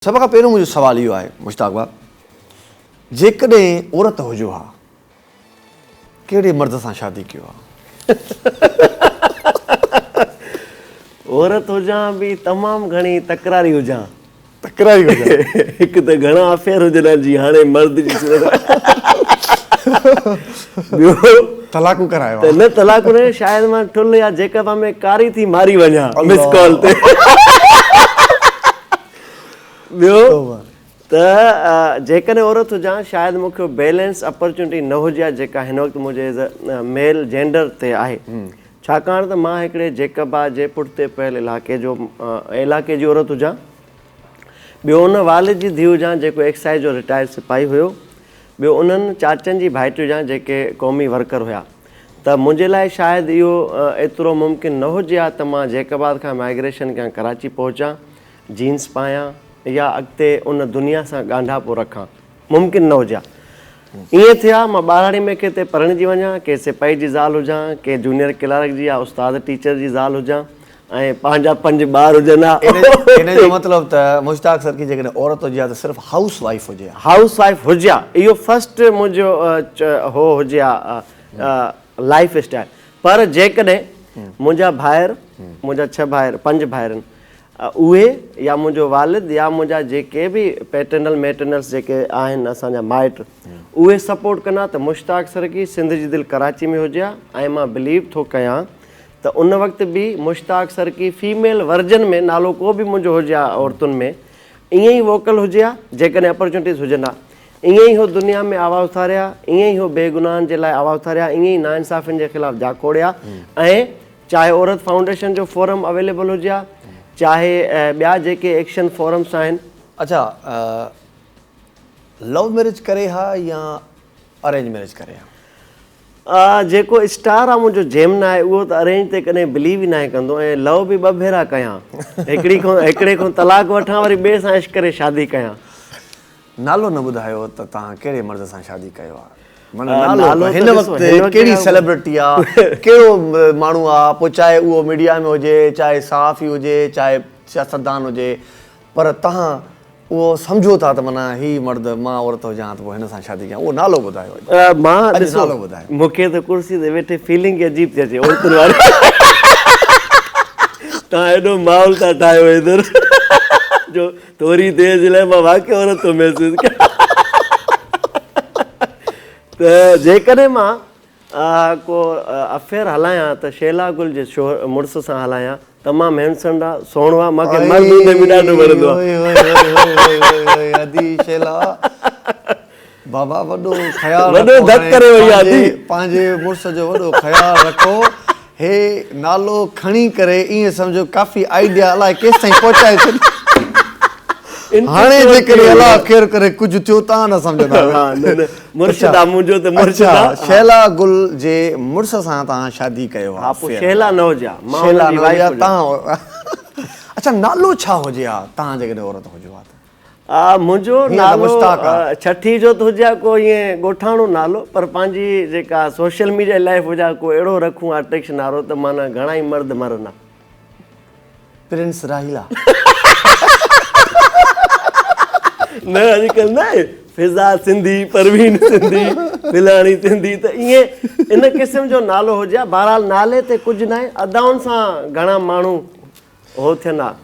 सब खां पहिरियों मुंहिंजो सवालु इहो आहे मुश्ताक भाउ, जेकॾहिं औरत हुजो हा कहिड़े मर्द सां शादी कयो आहे? औरत हुजां बि तमामु घणी तकरारी हुजां। तकरारी हुजे हिकु त घणा अफेयर हुजनि जी हाणे मर्द जी ॿियो तलाकू करायो त न तलाक न शायदि मां ठुल या जेका में कारी थी मारी वञा मिस कॉल ते। ॿियो त जेकॾहिं औरत हुजां शायदि मूंखे बैलेंस अपॉर्चुनिटी न हुजे हा जेका हिन वक़्तु मुंहिंजे मेल जेंडर ते आहे, छाकाणि त मां हिकिड़े जेकबा जे पुठिते पियल इलाइक़े जी औरत हुजां। ॿियो उन वालिद जी धीउ हुजां जेको एक्साइज जो रिटायर्ड सिपाही हुयो। ॿियो उन्हनि चाचनि जी भाइटियूं हुजां जेके क़ौमी वर्कर हुया। त मुंहिंजे लाइ शायदि इहो एतिरो मुमकिन न हुजे हा त मां जेकबाद खां माइग्रेशन कयां कराची पहुचां, जीन्स पायां या अॻिते उन दुनिया सां ॻांढापो रखां, मुमकिन न हुजे हा। ईअं थिया मां ॿारहाड़ी में किथे पढ़णिजी वञा, के सिपाही जी ज़ाल हुजां, के जूनियर क्लर्क जी या उस्ताद टीचर जी ज़ाल हुजां ऐं पंहिंजा 5 ॿार हुजनि हा। इन जो मतिलबु त मुश्ताक सर की जेकॾहिं औरत हुजे हा त सिर्फ़ु हाउस वाइफ हुजे हा। हाउस वाइफ हुजे हा, इहो फस्ट मुंहिंजो हो हुजे हा लाइफ स्टाइल। पर जेकॾहिं मुंहिंजा भाइर, मुंहिंजा 6 भाइर 5 भाइरनि, उहे या मुंहिंजो वालिद या मुंहिंजा जेके बि पैटर्नल मैटर्नल्स जेके आहिनि असांजा माइट, उहे सपोर्ट कंदा त मुश्ताक सर की सिंध जी दिलि कराची में हुजे हा। ऐं मां बिलीव थो कयां त उन वक़्तु बि मुश्ताक सर की फीमेल वर्जन में नालो को बि मुंहिंजो हुजे हा औरतुनि में, ईअं ई वोकल हुजे हा जेकॾहिं अपॉर्चुनिटीज़ हुजनि हा। ईअं ई हो दुनिया में आवाज़ उथारिया, ईअं ई हो बेगुनाहनि जे लाइ आवाज़ उथारिया, ईअं ई नाइंसाफ़ियुनि जे ख़िलाफ़ु जाकोड़िया। ऐं चाहे औरत फाउंडेशन जो फोरम अवेलेबल हुजे हा, चाहे ॿिया जेके एक्शन फोरम्स आहिनि। अच्छा, लव मैरिज करे हा या अरेंज मैरिज करे हा? जेको स्टार आहे मुंहिंजो जेमिना आहे उहो त अरेंज ते कॾहिं बिलीव ई न कंदो, ऐं लव बि 2 भेरा कयां। हिकिड़े खां तलाक वठां, वरी ॿिए सां इश्क करे शादी कयां। नालो न ॿुधायो त तव्हां कहिड़े मर्द सां शादी कयो आहे? नालो हिन वक़्तु कहिड़ी सेलिब्रिटी आहे, कहिड़ो माण्हू आहे, पोइ चाहे उहो मीडिया में हुजे, चाहे सहाफ़ी हुजे, चाहे सियासतदान हुजे, पर तव्हां उहो सम्झो था त माना हीउ मर्द मां औरत हुजां त पोइ हिन सां शादी कयां, उहो नालो ॿुधायो। मां नालो ॿुधायो। मूंखे त कुर्सी ते वेठे फीलिंग अजीब थी अचे औरतुनि वारी। तव्हां एॾो माहौल था ठाहियो इधर जो थोरी देरि जे लाइ मां वाक़ई औरत थो महसूसु कयां। त जेकॾहिं मां को अफेयर हलायां त शैला गुल जे मुड़ुस सां हलायां, तमामु हैंडसम आहे, सुहिणो आहे, मूंखे मर्द बि ॾाढो वणंदो आहे। बाबा वॾो ख़्यालु, वॾो धक करे वई आहे, पंहिंजे मुड़ुस जो वॾो ख़्यालु रखो। हे नालो खणी करे ईअं सम्झो काफ़ी आइडिया अलाए केसिताईं पहुचाए छॾ। हाणे जेकॾहिं अलाह ख़ैर करे कुझु थियो तव्हां न सम्झंदा। शैला गुल जे मुड़ुस सां तव्हां शादी कयो आहे? शैला न हुजे हा। अच्छा, नालो छा हुजे हा तव्हां जेकॾहिं औरत हुजो हा? मुंहिंजो नालो छठी जो त हुजे हा को ईअं ॻोठाणो नालो, पर पंहिंजी जेका सोशल मीडिया लाइफ हुजे हा को अहिड़ो रखूं अट्रैक्शन वारो त माना घणा ई मर्द मरनि हा। प्रिंस राहिला न अॼुकल्ह न आहे, फिज़ा सिंधी, परवीन सिंधी, फिलाणी सिंधी, त ईअं इन क़िस्म जो नालो हुजे हा। बहरहाल नाले ते कुझु न आहे, अदाउनि सां घणा माण्हू हो थियनि हा।